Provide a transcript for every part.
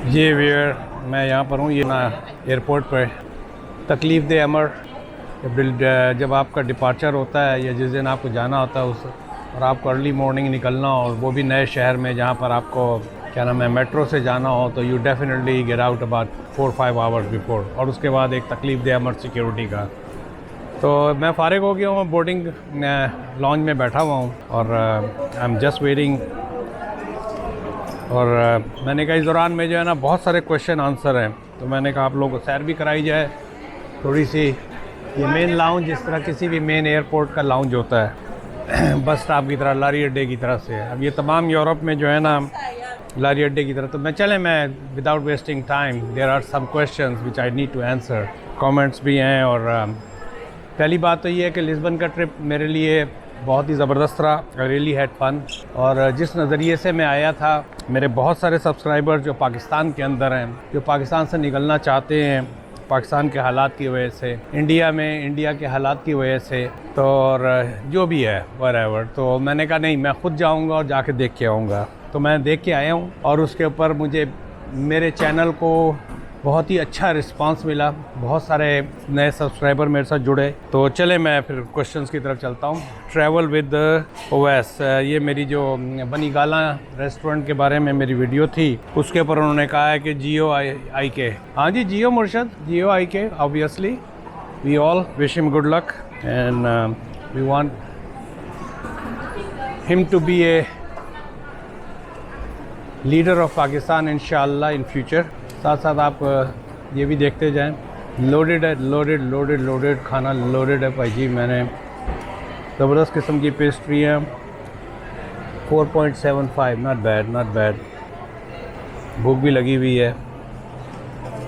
ये वेयर मैं यहाँ पर हूँ, ये ना एयरपोर्ट पर तकलीफ़ दे अमर जब आपका डिपार्चर होता है या जिस दिन आपको जाना होता है उस और आपको अर्ली मॉर्निंग निकलना हो, और वो भी नए शहर में जहाँ पर आपको क्या नाम है मेट्रो से जाना हो, तो you definitely get out about 4-5 hours before. और उसके बाद एक तकलीफ़ दे अमर सिक्योरिटी का। तो मैं फ़ारिग हो गया हूँ, बोर्डिंग लॉन्च में बैठा हुआ हूँ और आई एम जस्ट वेटिंग। और मैंने कहा इस दौरान में जो है ना बहुत सारे क्वेश्चन आंसर हैं, तो मैंने कहा आप लोगों को सैर भी कराई जाए थोड़ी सी। ये मेन लाउंज जिस तरह किसी भी मेन एयरपोर्ट का लाउंज होता है बस स्टॉप की तरह, लारी अड्डे की तरह से। अब ये तमाम यूरोप में जो है ना लारी अड्डे की तरह। तो मैं without wasting time, there are some questions which I need to answer. Comments भी हैं। और पहली बात तो ये है कि लिस्बन का ट्रिप मेरे लिए बहुत ही ज़बरदस्त रहा। I really had fun. और जिस नज़रिए से मैं आया था, मेरे बहुत सारे सब्सक्राइबर जो पाकिस्तान के अंदर हैं, जो पाकिस्तान से निकलना चाहते हैं पाकिस्तान के हालात की वजह से, इंडिया के हालात की वजह से, तो और जो भी है व्हाटएवर, तो मैंने कहा नहीं, मैं ख़ुद जाऊंगा और जाके देख के आऊँगा। तो मैं देख के आया हूँ और उसके ऊपर मुझे मेरे चैनल को बहुत ही अच्छा रिस्पांस मिला। बहुत सारे नए सब्सक्राइबर मेरे साथ जुड़े। तो चले मैं फिर क्वेश्चंस की तरफ चलता हूँ। ट्रैवल विद ओवैस, ये मेरी जो बनी गाला रेस्टोरेंट के बारे में मेरी वीडियो थी, उसके ऊपर उन्होंने कहा है कि जियो आई के। हाँ जी, जियो मुर्शद, जियो आई के। Obviously we all wish him good luck and we want him to be a leader of Pakistan इंशाअल्लाह इन फ्यूचर। साथ साथ आप ये भी देखते जाएं, लोडेड है, लोडेड खाना लोडेड है भाई जी। मैंने ज़बरदस्त किस्म की पेस्ट्री है। 4.75, नॉट बैड। भूख भी लगी हुई है।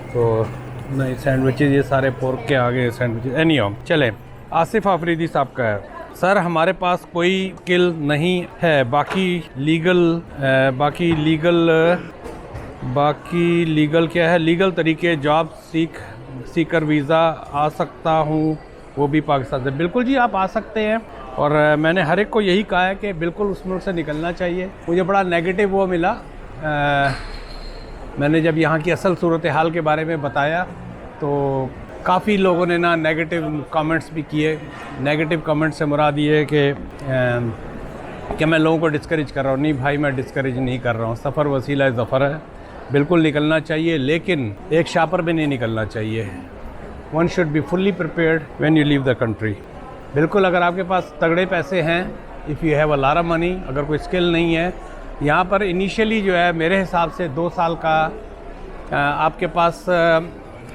तो नहीं, सैंडविचेज़ ये सारे पोर्क के आगे सैंडविचेज़। एनीहाउ चलें, आसिफ आफरीदी साहब का है। सर हमारे पास कोई स्किल नहीं है, बाकी लीगल क्या है, लीगल तरीके जॉब सीकर वीज़ा आ सकता हूँ, वो भी पाकिस्तान से। बिल्कुल जी, आप आ सकते हैं। और मैंने हर एक को यही कहा है कि बिल्कुल उस मुल्क से निकलना चाहिए। मुझे बड़ा नेगेटिव वो मिला, मैंने जब यहाँ की असल सूरत हाल के बारे में बताया तो काफ़ी लोगों ने ना नेगेटिव कमेंट्स भी किए। नेगेटिव कमेंट्स से मुराद ये है कि मैं लोगों को डिस्करेज कर रहा हूँ। नहीं भाई, मैं डिस्करेज नहीं कर रहा हूँ। सफ़र वसीला ज़फ़र है, बिल्कुल निकलना चाहिए, लेकिन एक शापर भी नहीं निकलना चाहिए। One should be fully prepared when you leave the country. बिल्कुल, अगर आपके पास तगड़े पैसे हैं, if you have a lot of money, अगर कोई स्किल नहीं है यहाँ पर इनिशियली जो है मेरे हिसाब से 2 साल का आपके पास,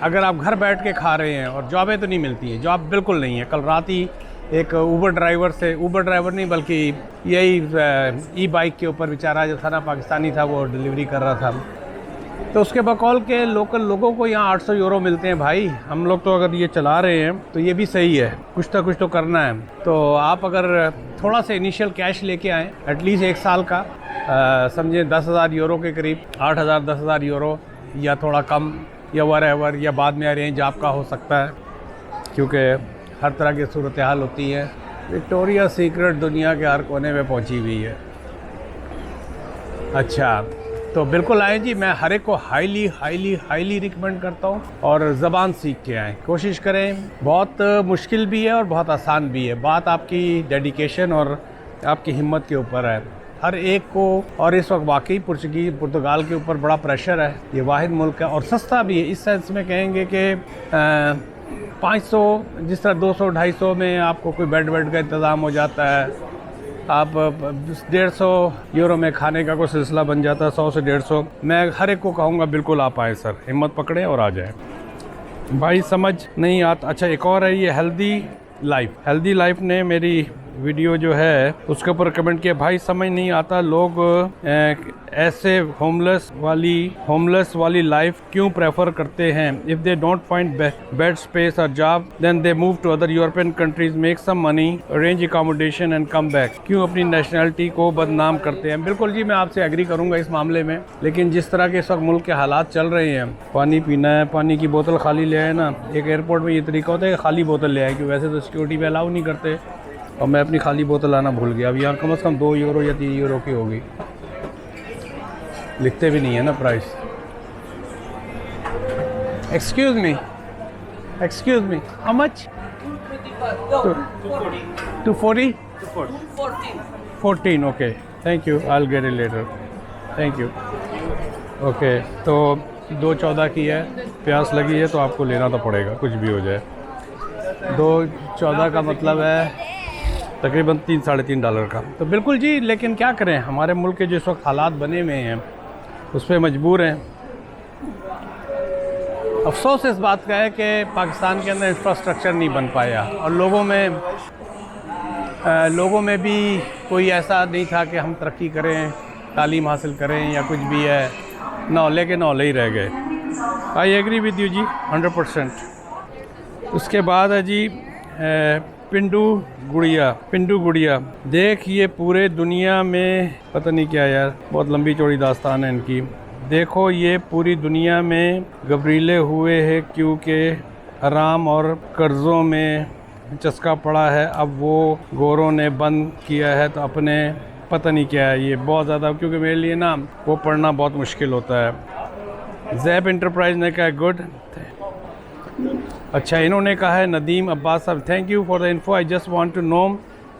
अगर आप घर बैठ के खा रहे हैं और जॉबें तो नहीं मिलती हैं, जॉब बिल्कुल नहीं है। कल रात ही एक ऊबर ड्राइवर नहीं बल्कि यही ई बाइक के ऊपर बेचारा जो था ना, पाकिस्तानी था, वो डिलीवरी कर रहा था। तो उसके बकौल के लोकल लोगों को यहाँ 800 यूरो मिलते हैं भाई। हम लोग तो अगर ये चला रहे हैं तो ये भी सही है, कुछ तो करना है। तो आप अगर थोड़ा सा इनिशियल कैश लेके आएँ, एटलीस्ट 1 साल का, समझे 10,000 यूरो के करीब, 8,000 10,000 यूरो या थोड़ा कम या व्हाटएवर, या बाद में अरेंज आपका हो सकता है, क्योंकि हर तरह की सूरत हाल होती है। विक्टोरिया सीक्रेट दुनिया के हर कोने में पहुंची हुई है। अच्छा, तो बिल्कुल आएँ जी, मैं हर एक को हाईली रिकमेंड करता हूँ। और ज़बान सीख के आएँ, कोशिश करें। बहुत मुश्किल भी है और बहुत आसान भी है। बात आपकी डेडिकेशन और आपकी हिम्मत के ऊपर है, हर एक को। और इस वक्त वाकई पुर्तगाल के ऊपर बड़ा प्रेशर है। ये वाहिद मुल्क है और सस्ता भी है, इस सेंस में कहेंगे कि 500 जिस तरह 200-250 में आपको कोई बेड का इंतज़ाम हो जाता है। आप 150 यूरो में खाने का कोई सिलसिला बन जाता है, 100 से 150। मैं हर एक को कहूँगा बिल्कुल आप आए सर, हिम्मत पकड़े और आ जाए भाई। समझ नहीं आता। अच्छा, एक और है ये हेल्दी लाइफ ने मेरी वीडियो जो है उसके ऊपर कमेंट किया, भाई समझ नहीं आता लोग ऐसे होमलेस वाली लाइफ क्यों प्रेफर करते हैं। If they don't find bed space और job then they move to other European countries, make some money, arrange accommodation and come back. क्यों अपनी नेशनलिटी को बदनाम करते हैं। बिल्कुल जी, मैं आपसे एग्री करूंगा इस मामले में, लेकिन जिस तरह के इस वक्त मुल्क के हालात चल रहे हैं, पानी पीना है, पानी की बोतल खाली ले आए ना। एक एयरपोर्ट में ये तरीका होता है कि खाली बोतल ले आए, कि वैसे तो सिक्योरिटी में अलाउ नहीं करते, और मैं अपनी खाली बोतल लाना भूल गया। अब यहाँ कम से कम 2 यूरो या 3 यूरो की होगी, लिखते भी नहीं है ना price. Excuse me. Excuse me. How much? 240? 14. Okay. Thank you. I'll get it later. Thank you. Okay. तो 2.14 की है, प्यास लगी है तो आपको लेना तो पड़ेगा कुछ भी हो जाए। 2.14 का मतलब है तकरीबन $3-3.5 का। तो बिल्कुल जी, लेकिन क्या करें, हमारे मुल्क के जिस वक्त हालात बने हुए हैं उस पर मजबूर हैं। अफसोस इस बात का है कि पाकिस्तान के अंदर इंफ्रास्ट्रक्चर नहीं बन पाया और लोगों में भी कोई ऐसा नहीं था कि हम तरक्की करें, तालीम हासिल करें या कुछ भी है, नौले के नौले ही रह गए। आई एग्री विद यू जी 100%। उसके बाद है जी पिंडू गुड़िया। देख ये पूरे दुनिया में पता नहीं क्या यार, बहुत लंबी चौड़ी दास्तान है इनकी। देखो ये पूरी दुनिया में घबरीले हुए हैं क्योंकि हराम और कर्ज़ों में चस्का पड़ा है। अब वो गोरों ने बंद किया है तो अपने पता नहीं क्या है ये बहुत ज़्यादा, क्योंकि मेरे लिए ना वो पढ़ना बहुत मुश्किल होता है। जैब इंटरप्राइज ने कहा गुड। अच्छा, इन्होंने कहा है नदीम अब्बास साहब, thank you for the info. I just want to know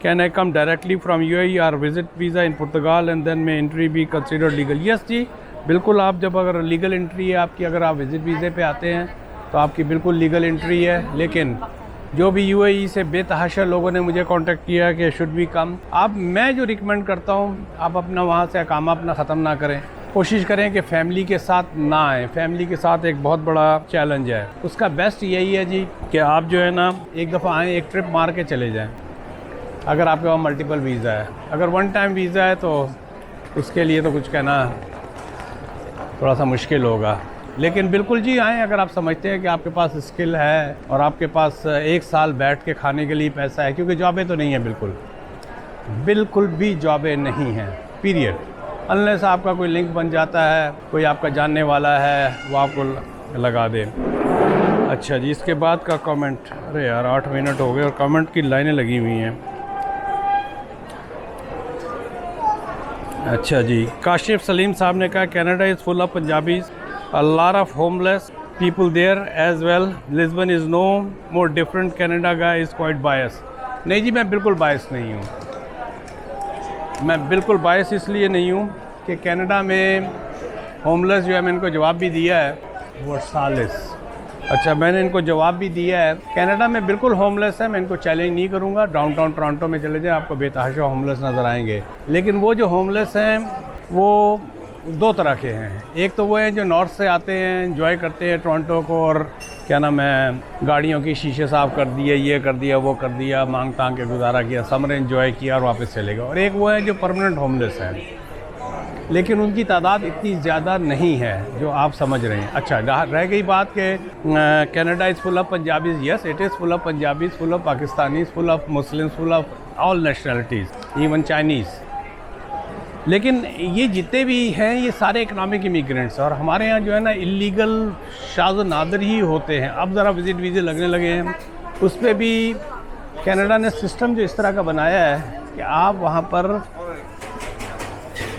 can I come directly from UAE और visit visa in Portugal and then may entry be considered legal. Yes जी बिल्कुल, आप जब अगर लीगल एंट्री है आपकी, अगर आप विजिट वीज़े पे आते हैं तो आपकी बिल्कुल लीगल एंट्री है। लेकिन जो भी यूएई से बेतहाशा लोगों ने मुझे कांटेक्ट किया कि शुड बी कम, मैं जो रिकमेंड करता हूँ आप अपना वहाँ से अकामा अपना ख़त्म ना करें, कोशिश करें कि फ़ैमिली के साथ ना आएँ। फैमिली के साथ एक बहुत बड़ा चैलेंज है, उसका बेस्ट यही है जी कि आप जो है ना एक दफ़ा आएँ, एक ट्रिप मार के चले जाएँ। अगर आपके पास मल्टीपल वीज़ा है, अगर वन टाइम वीज़ा है तो उसके लिए तो कुछ कहना थोड़ा सा मुश्किल होगा। लेकिन बिल्कुल जी आएँ अगर आप समझते हैं कि आपके पास स्किल है और आपके पास एक साल बैठ के खाने के लिए पैसा है, क्योंकि जॉबें तो नहीं है, बिल्कुल भी जॉबें नहीं हैं पीरियड। अनलेस आपका कोई लिंक बन जाता है, कोई आपका जानने वाला है वो आपको लगा दे। अच्छा जी, इसके बाद का कमेंट, अरे यार 8 मिनट हो गए और कमेंट की लाइनें लगी हुई हैं। अच्छा जी, काशिफ सलीम साहब ने कहा Canada is full of Punjabis, a lot of homeless people there as well. Lisbon is no more different. Canada guy is quite biased. नहीं जी, मैं बिल्कुल बायस नहीं हूँ। मैं बिल्कुल बायस इसलिए नहीं हूँ कि कनाडा में होमलेस जो है, मैंने इनको जवाब भी दिया है, वो सालिस। अच्छा, मैंने इनको जवाब भी दिया है, कनाडा में बिल्कुल होमलेस है, मैं इनको चैलेंज नहीं करूँगा। डाउनटाउन टोरंटो में चले जाएं, आपको बेतहाशा होमलेस नज़र आएंगे। लेकिन वो जो होमलेस हैं वो 2 तरह के हैं। एक तो वो हैं जो नॉर्थ से आते हैं, एंजॉय करते हैं टोरंटो को, और क्या नाम है, गाड़ियों की शीशे साफ़ कर दिए, ये कर दिया, वो कर दिया, मांग तांग के गुजारा किया, समर एंजॉय किया और वापस चले गए। और एक वो है जो परमानेंट होमलेस हैं, लेकिन उनकी तादाद इतनी ज़्यादा नहीं है जो आप समझ रहे हैं। अच्छा, रह गई बात कि Canada is full of Punjabis. Yes it is full of Punjabis, full of Pakistanis, full of Muslims, full of all nationalities, even Chinese. लेकिन ये जितने भी हैं ये सारे इकनॉमिक इमिग्रेंट्स हैं, और हमारे यहाँ जो है ना इलीगल शाज़ नादर ही होते हैं। अब ज़रा विज़िट वीज़े लगने लगे हैं, उस पर भी कनाडा ने सिस्टम जो इस तरह का बनाया है कि आप वहाँ पर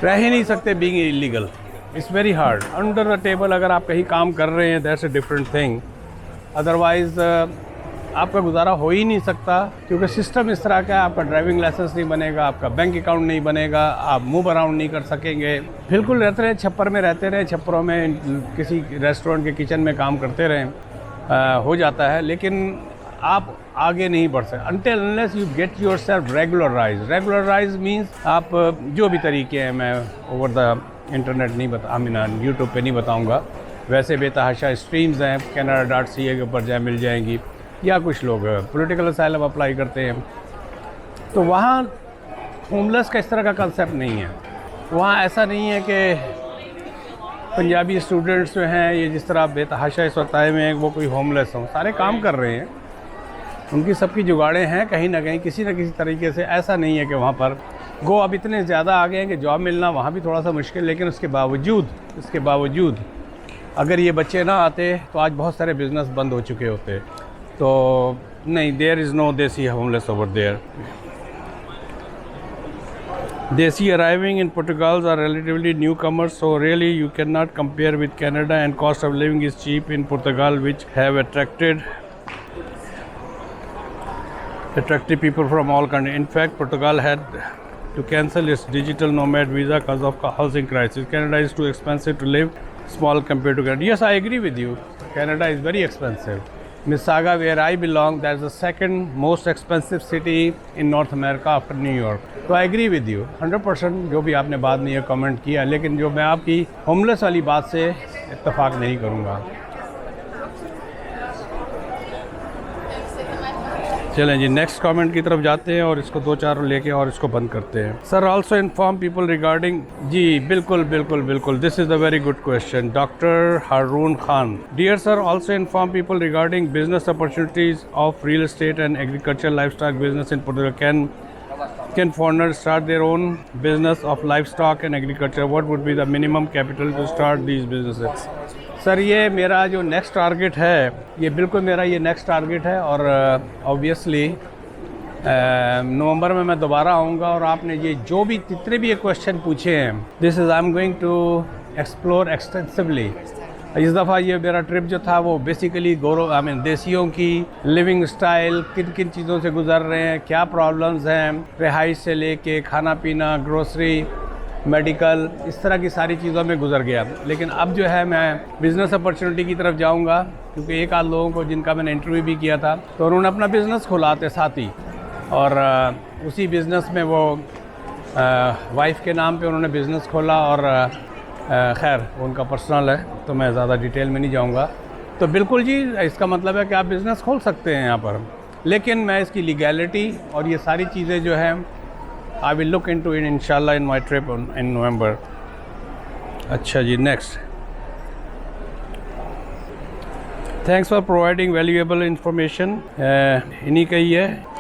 रह ही नहीं सकते being illegal. It's very hard. Under the table अगर आप कहीं काम कर रहे हैं that's a different thing, otherwise आपका गुजारा हो ही नहीं सकता, क्योंकि सिस्टम इस तरह का है। आपका ड्राइविंग लाइसेंस नहीं बनेगा, आपका बैंक अकाउंट नहीं बनेगा, आप मूव अराउंड नहीं कर सकेंगे। बिल्कुल रहते रहे छप्पर में, रहते रहे छप्परों में, किसी रेस्टोरेंट के किचन में काम करते रहें, हो जाता है, लेकिन आप आगे नहीं बढ़ सकते अनटिल अनलेस यू गेट योर सेल्फ रेगुलराइज। रेगुलराइज मीन्स आप जो भी तरीके हैं, मैं ओवर द इंटरनेट नहीं यूट्यूब पे नहीं बताऊँगा, वैसे बेतहाशा स्ट्रीम्स हैं, canada.ca के ऊपर जाए मिल जाएंगी, या कुछ लोग पॉलिटिकल असाइलम अप्लाई करते हैं। तो वहाँ होमलेस का इस तरह का कंसेप्ट नहीं है। वहाँ ऐसा नहीं है कि पंजाबी स्टूडेंट्स जो हैं ये जिस तरह बेतहाशा इस वक्त आए हुए हैं वो कोई होमलेस हों, सारे काम कर रहे हैं, उनकी सबकी जुगाड़ें हैं कहीं ना कहीं किसी न किसी तरीके से। ऐसा नहीं है कि वहाँ पर गो अब इतने ज़्यादा आ गए हैं कि जॉब मिलना वहाँ भी थोड़ा सा मुश्किल, लेकिन इसके बावजूद अगर ये बच्चे ना आते तो आज बहुत सारे बिज़नेस बंद हो चुके होते। तो नहीं, there is no desi homeless over there. Desi arriving in Portugal are relatively newcomers, so really you cannot compare with Canada, and cost of living is cheap in Portugal, which have attracted people from all countries. In fact, Portugal had to cancel its digital nomad visa because of housing crisis. Canada is too expensive to live small compared to Canada. Yes, I agree with you. Canada is very expensive. Mississauga, where I belong, that's the second most expensive city in North America after New York. तो I agree with you 100%। जो भी आपने बाद में ये comment किया, लेकिन जो मैं आपकी होमलेस वाली बात से इत्तेफाक नहीं करूँगा। चलें जी, नेक्स्ट कमेंट की तरफ जाते हैं और इसको 2-4 लेके और इसको बंद करते हैं। Sir also inform people regarding, जी बिल्कुल बिल्कुल बिल्कुल, this is a very good question. Doctor Haroon Khan, dear sir, also inform people regarding business opportunities of real estate and agriculture livestock business in Portugal. Can foreigners start their own business of livestock and agriculture? What would be the minimum capital to start these businesses? Sir ये मेरा जो next target है, ये बिल्कुल मेरा ये next target है, और ऑब्वियसली नवंबर में मैं दोबारा आऊँगा, और आपने ये जो भी जितने भी ये क्वेश्चन पूछे हैं, this is I am going to explore extensively. इस दफ़ा ये मेरा ट्रिप जो था वो बेसिकली देसियों की लिविंग स्टाइल, किन किन चीज़ों से गुज़र रहे हैं, क्या प्रॉब्लम्स हैं, रिहाइश से लेके खाना पीना, ग्रोसरी, मेडिकल, इस तरह की सारी चीज़ों में गुजर गया। लेकिन अब जो है मैं बिज़नेस अपॉर्चुनिटी की तरफ जाऊंगा, क्योंकि एक आध लोगों को जिनका मैंने इंटरव्यू भी किया था, तो उन्होंने अपना बिज़नेस खोला थे साथ ही, और उसी बिज़नेस में वो वाइफ के नाम पे उन्होंने बिज़नेस खोला, और खैर उनका पर्सनल है, तो मैं ज़्यादा डिटेल में नहीं जाऊंगा। तो बिल्कुल जी, इसका मतलब है कि आप बिज़नेस खोल सकते हैं यहाँ पर, लेकिन मैं इसकी लीगैलिटी और ये सारी चीज़ें जो हैं, I will look into it इंशाल्लाह in my trip in November. अच्छा जी, next, thanks for providing valuable information, इन्हीं का ही है,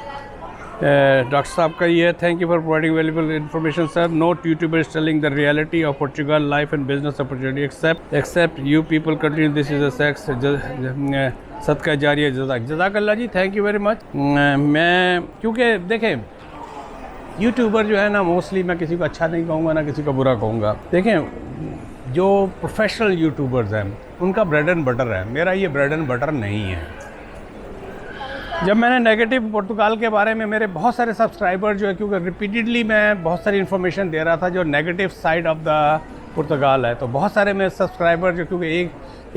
डॉक्टर साहब का ही है। Thank you for providing valuable information sir. No YouTuber is telling the reality of Portugal life and business opportunity except you people continue, this is a सेक्स सदका जारिया, जज़ाकल्लाह जी, थैंक यू वेरी मच। मैं क्योंकि देखें, यूट्यूबर जो है ना, मोस्टली मैं किसी को अच्छा नहीं कहूँगा ना किसी को बुरा कहूँगा। देखें, जो प्रोफेशनल यूट्यूबर्स हैं उनका ब्रेड एंड बटर है, मेरा ये ब्रेड एंड बटर नहीं है। जब मैंने नेगेटिव पुर्तगाल के बारे में, मेरे बहुत सारे सब्सक्राइबर जो है, क्योंकि रिपीटेडली मैं बहुत सारी इन्फॉर्मेशन दे रहा था जो negative side of the Portugal है, तो बहुत सारे मेरे सब्सक्राइबर जो, क्योंकि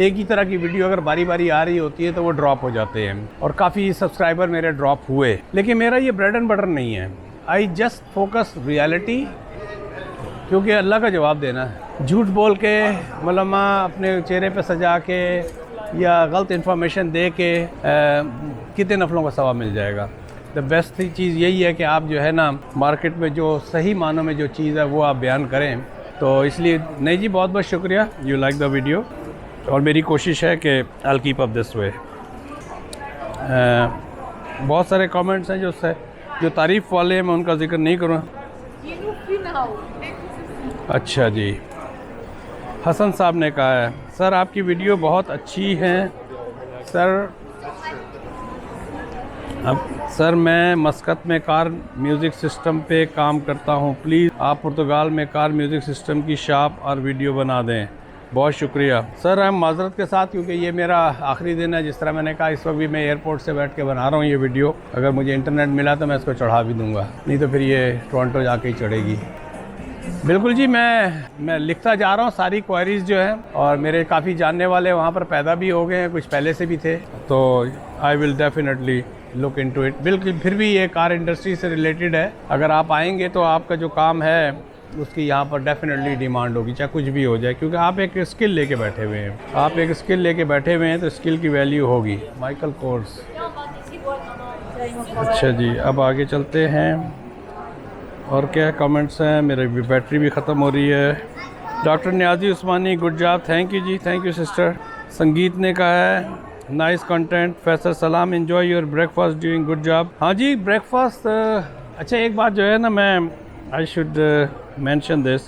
एक ही तरह की वीडियो अगर बारी बारी आ रही होती है तो वो ड्रॉप हो जाते हैं, और काफ़ी सब्सक्राइबर मेरे ड्रॉप हुए। लेकिन मेरा ये ब्रेड एंड बटर नहीं है। आई जस्ट फोकस रियलिटी, क्योंकि अल्लाह का जवाब देना है। झूठ बोल के, मलमा अपने चेहरे पे सजा के या गलत इन्फॉर्मेशन दे के कितने नफलों का सवाब मिल जाएगा। द बेस्ट चीज़ यही है कि आप जो है ना, मार्केट में जो सही मानों में जो चीज़ है वो आप बयान करें। तो इसलिए नहीं जी, बहुत बहुत शुक्रिया, यू लाइक द वीडियो, और मेरी कोशिश है कि I will keep up this way. बहुत सारे कमेंट्स हैं जो तारीफ़ वाले हैं, मैं उनका जिक्र नहीं करूँ। अच्छा जी, हसन साहब ने कहा है, सर आपकी वीडियो बहुत अच्छी है सर मैं मस्कत में कार म्यूज़िक सिस्टम पे काम करता हूँ, प्लीज़ आप पुर्तगाल में कार म्यूज़िक सिस्टम की शॉप और वीडियो बना दें। बहुत शुक्रिया सर। हम माजरत के साथ, क्योंकि ये मेरा आखिरी दिन है, जिस तरह मैंने कहा, इस वक्त भी मैं एयरपोर्ट से बैठ के बना रहा हूँ ये वीडियो। अगर मुझे इंटरनेट मिला तो मैं इसको चढ़ा भी दूँगा, नहीं तो फिर ये टोरंटो जाके ही चढ़ेगी। बिल्कुल जी, मैं लिखता जा रहा हूँ सारी क्वेरीज़ जो हैं, और मेरे काफ़ी जानने वाले वहाँ पर पैदा भी हो गए हैं, कुछ पहले से भी थे, तो I will definitely look into it. बिल्कुल, फिर भी ये कार इंडस्ट्री से रिलेटेड है, अगर आप आएंगे तो आपका जो काम है उसकी यहाँ पर डेफिनेटली डिमांड होगी, चाहे कुछ भी हो जाए, क्योंकि आप एक स्किल लेके बैठे हुए हैं, तो स्किल की वैल्यू होगी। माइकल कोर्स, अच्छा जी, अब आगे चलते हैं और क्या कमेंट्स हैं। मेरी भी बैटरी भी ख़त्म हो रही है। Doctor Niazi Usmani, good job, thank you ji, thank you sister. Sangeet ने कहा है नाइस कंटेंट। फैसल सलाम, enjoy your breakfast, doing good job. हाँ जी, ब्रेकफास्ट अच्छा, एक बात जो है ना, मैं आई शुड मेंशन दिस,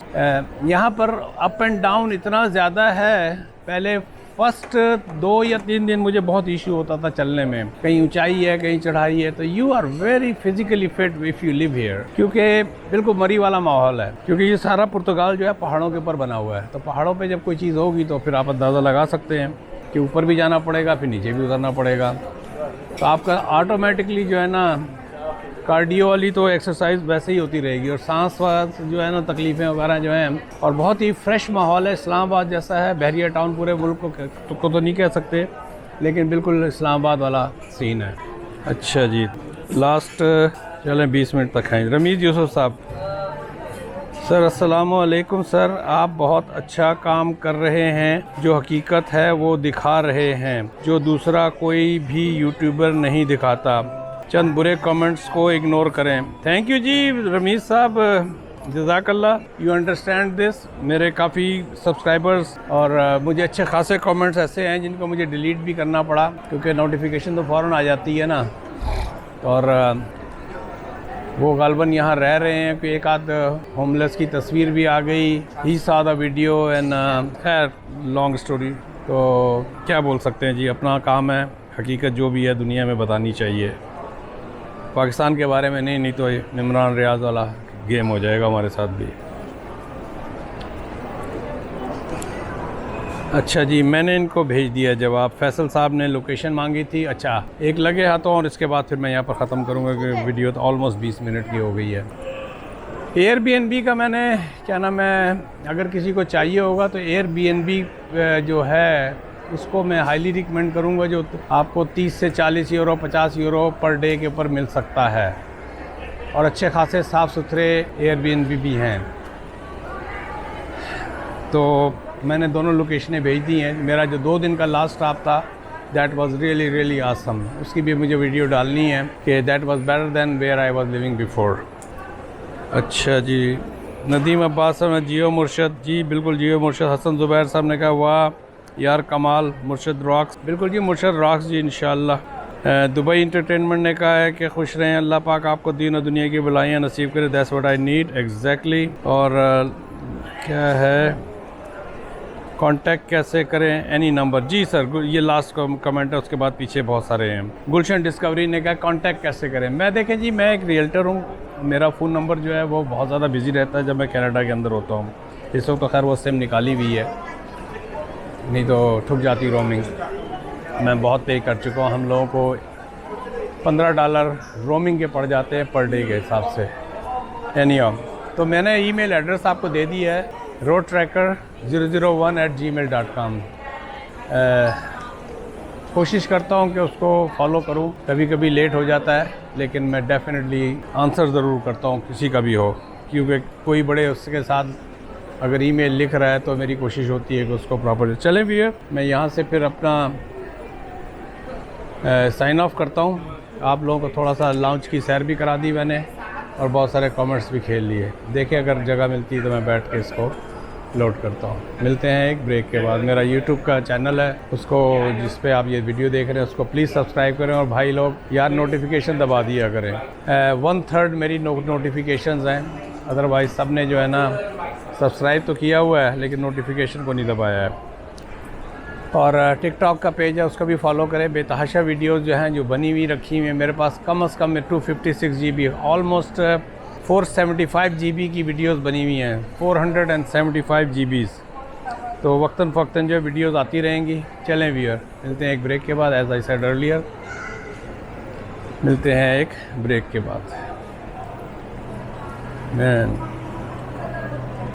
यहाँ पर अप एंड डाउन इतना ज़्यादा है। पहले फर्स्ट 2 या 3 दिन मुझे बहुत इशू होता था चलने में, कहीं ऊंचाई है कहीं चढ़ाई है। तो you are very physically fit if you live here, क्योंकि बिल्कुल मरी वाला माहौल है, क्योंकि ये सारा पुर्तगाल जो है पहाड़ों के ऊपर बना हुआ है। तो पहाड़ों पे जब कोई चीज़ होगी तो फिर आप अंदाज़ा लगा सकते हैं कि ऊपर भी जाना पड़ेगा, फिर नीचे भी उतरना पड़ेगा। तो आपका ऑटोमेटिकली जो है ना कार्डियो वाली तो एक्सरसाइज वैसे ही होती रहेगी, और सांस वास जो है ना तकलीफ़ें वगैरह जो हैं, और बहुत ही फ्रेश माहौल है। इस्लामाबाद जैसा है, बहरिया टाउन पूरे मुल्क को तो नहीं कह सकते, लेकिन बिल्कुल इस्लामाबाद वाला सीन है। अच्छा जी, लास्ट चलें 20 मिनट तक हैं। रमीज़ यूसुफ साहब, सर अस्सलामु अलैकुम सर, आप बहुत अच्छा काम कर रहे हैं, जो हकीकत है वो दिखा रहे हैं, जो दूसरा कोई भी यूट्यूबर नहीं दिखाता। चंद बुरे कमेंट्स को इग्नोर करें। थैंक यू जी रमीज़ साहब, जज़ाकल्लाह, यू अंडरस्टैंड दिस। मेरे काफ़ी सब्सक्राइबर्स और मुझे अच्छे खासे कमेंट्स ऐसे हैं जिनको मुझे डिलीट भी करना पड़ा, क्योंकि नोटिफिकेशन तो फ़ौरन आ जाती है ना, और वो गालबन यहाँ रह रहे हैं कि एक आध होमलेस की तस्वीर भी आ गई, he saw the video and खैर लॉन्ग स्टोरी। तो क्या बोल सकते हैं जी, अपना काम है, हकीकत जो भी है दुनिया में बतानी चाहिए। पाकिस्तान के बारे में नहीं तो इमरान रियाज वाला गेम हो जाएगा हमारे साथ भी। अच्छा जी, मैंने इनको भेज दिया जवाब। फैसल साहब ने लोकेशन मांगी थी। अच्छा, एक लगे हाथों, और इसके बाद फिर मैं यहाँ पर ख़त्म करूँगा कि वीडियो तो ऑलमोस्ट 20 मिनट की हो गई है। एयरबीएनबी का मैंने क्या नाम है, अगर किसी को चाहिए होगा तो एयरबीएनबी जो है उसको मैं हाईली रिकमेंड करूँगा, जो आपको 30 से 40 यूरो 50 यूरो पर डे के ऊपर मिल सकता है, और अच्छे खासे साफ़ सुथरे एयरबीएनबी भी हैं। तो मैंने दोनों लोकेशनें भेज दी हैं। मेरा जो 2 दिन का लास्ट स्टॉप था, दैट वाज रियली आसम, उसकी भी मुझे वीडियो डालनी है कि that was better than where I was living before. अच्छा जी, नदीम अब्बास साहब ने जियो मुर्शद, जी बिल्कुल जियो मुर्शद। हसन ज़ुबैर साहब ने कहा वाह यार कमाल, मुर्शद रॉक्स, बिल्कुल जी मुर्शद रॉक्स जी इंशाल्लाह। दुबई इंटरटेनमेंट ने कहा है कि खुश रहें, अल्लाह पाक आपको दीन और दुनिया की भलाइयाँ नसीब करे, that's what I need exactly. और क्या है, कांटेक्ट कैसे करें, एनी नंबर। जी सर, ये लास्ट कमेंट है, उसके बाद पीछे बहुत सारे हैं। गुलशन डिस्कवरी ने कहा कांटेक्ट कैसे करें। मैं देखें जी, मैं एक रियल्टर हूँ, मेरा फ़ोन नंबर जो है वो बहुत ज़्यादा बिजी रहता है जब मैं कनाडा के अंदर होता हूँ। इस वक्त तो खैर वो सिम निकाली हुई है, नहीं तो ठुक जाती रोमिंग। मैं बहुत पे कर चुका हूँ, हम लोगों को $15 रोमिंग के पड़ जाते हैं पर डे के हिसाब से। एनीहाउ, तो मैंने ईमेल एड्रेस आपको दे दी है, roadtracker001@gmail.com। कोशिश करता हूँ कि उसको फॉलो करूँ, कभी कभी लेट हो जाता है, लेकिन मैं डेफिनेटली आंसर ज़रूर करता हूँ किसी का भी हो, क्योंकि कोई बड़े उसके साथ अगर ईमेल लिख रहा है तो मेरी कोशिश होती है कि उसको प्रॉपर। चलें भी है, मैं यहाँ से फिर अपना साइन ऑफ करता हूँ। आप लोगों को थोड़ा सा लाउंज की सैर भी करा दी मैंने, और बहुत सारे कॉमेंट्स भी खेल लिए। देखिए अगर जगह मिलती है तो मैं बैठ के इसको लोड करता हूँ। मिलते हैं एक ब्रेक के बाद। मेरा यूट्यूब का चैनल है, उसको जिस पे आप ये वीडियो देख रहे हैं उसको प्लीज़ सब्सक्राइब करें, और भाई लोग यार नोटिफिकेशन दबा दिया करें। 1/3 मेरी नोटिफिकेशंस हैं, अदरवाइज़ सब ने जो है ना सब्सक्राइब तो किया हुआ है लेकिन नोटिफिकेशन को नहीं दबाया है। और टिकटॉक का पेज है, उसको भी फॉलो करें। बेतहाशा वीडियोस जो हैं जो बनी हुई रखी हुई हैं मेरे पास, कम से कम 256 GB, ऑलमोस्ट 475 GB की वीडियोस बनी हुई हैं, 475 GB। तो वक्तन फ़क्तन जो वीडियोस आती रहेंगी। चलें व्यूअर, मिलते हैं एक ब्रेक के बाद। एज आई सेड अर्लियर, मिलते हैं एक ब्रेक के बाद। मैन